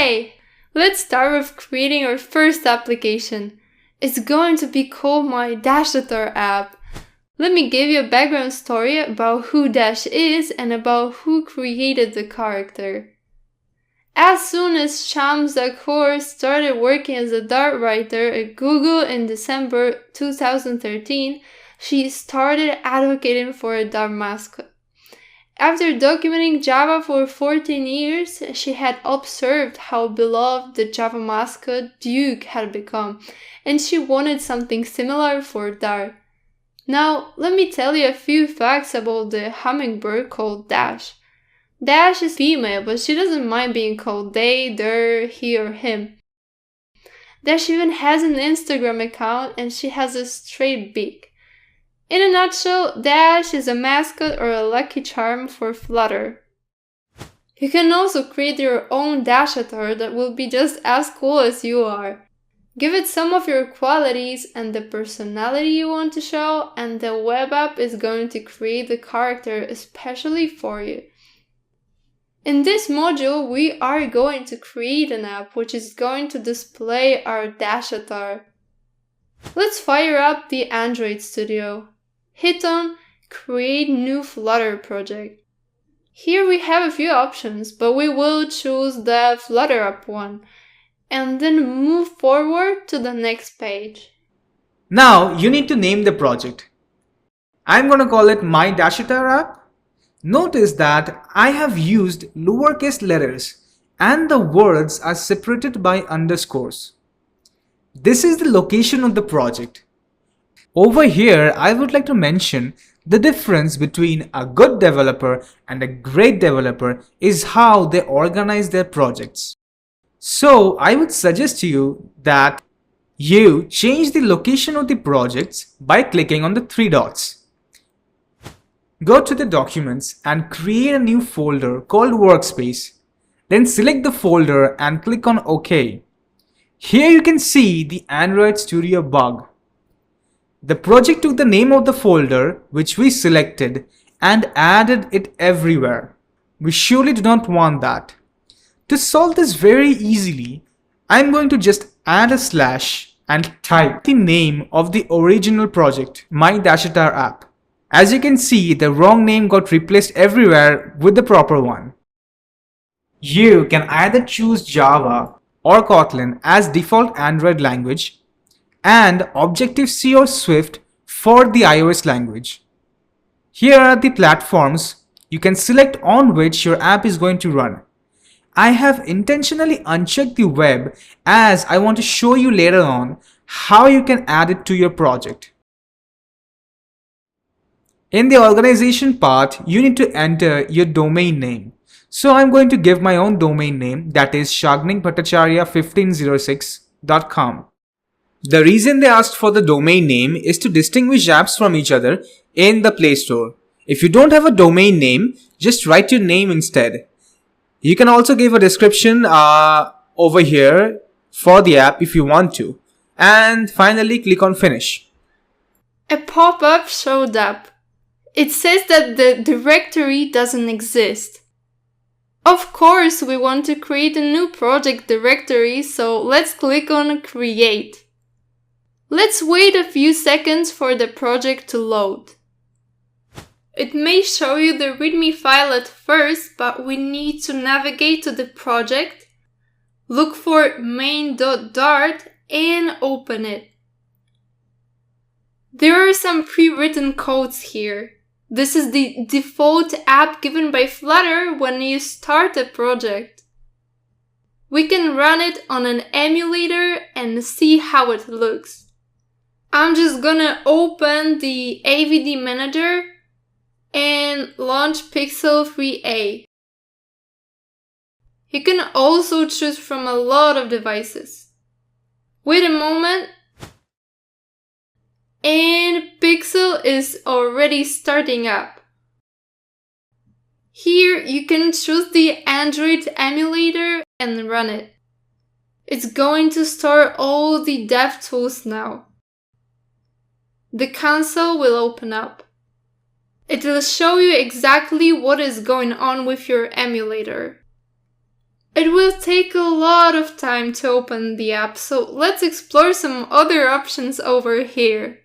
Okay, let's start with creating our first application. It's going to be called my Dashatar app. Let me give you a background story about who Dash is and about who created the character. As soon as Shams Zaghor started working as a Dart writer at Google in December 2013, she started advocating for a Dart mascot. After documenting Java for 14 years, she had observed how beloved the Java mascot Duke had become, and she wanted something similar for Dart. Now, let me tell you a few facts about the hummingbird called Dash. Dash is female, but she doesn't mind being called they, their, he, or him. Dash even has an Instagram account and she has a straight beak. In a nutshell, Dash is a mascot or a lucky charm for Flutter. You can also create your own Dashatar that will be just as cool as you are. Give it some of your qualities and the personality you want to show, and the web app is going to create the character especially for you. In this module, we are going to create an app which is going to display our Dashatar. Let's fire up the Android Studio. Hit on Create New Flutter Project. Here we have a few options, but we will choose the Flutter app one, and then move forward to the next page. Now you need to name the project. I'm going to call it My Dashatar app. Notice that I have used lowercase letters and the words are separated by underscores. This is the location of the project. Over here, I would like to mention the difference between a good developer and a great developer is how they organize their projects. So I would suggest to you that you change the location of the projects by clicking on the three dots. Go to the documents and create a new folder called Workspace. Then select the folder and click on OK. Here you can see the Android Studio bug. The project took the name of the folder which we selected and added it everywhere. We surely do not want that. To solve this very easily, I'm going to just add a slash and type the name of the original project, My Dashatar app. As you can see, the wrong name got replaced everywhere with the proper one. You can either choose Java or Kotlin as default Android language and Objective-C or Swift for the iOS language. Here are the platforms you can select on which your app is going to run. I have intentionally unchecked the web as I want to show you later on how you can add it to your project. In the organization part, you need to enter your domain name. So I'm going to give my own domain name, that is shagningpatacharya1506.com. The reason they asked for the domain name is to distinguish apps from each other in the Play Store. If you don't have a domain name, just write your name instead. You can also give a description over here for the app if you want to. And finally, click on Finish. A pop-up showed up. It says that the directory doesn't exist. Of course, we want to create a new project directory, so let's click on Create. Let's wait a few seconds for the project to load. It may show you the README file at first, but we need to navigate to the project, look for main.dart and open it. There are some pre-written codes here. This is the default app given by Flutter when you start a project. We can run it on an emulator and see how it looks. I'm just gonna open the AVD manager and launch Pixel 3a. You can also choose from a lot of devices. Wait a moment. And Pixel is already starting up. Here you can choose the Android emulator and run it. It's going to store all the dev tools now. The console will open up. It will show you exactly what is going on with your emulator. It will take a lot of time to open the app, so let's explore some other options over here.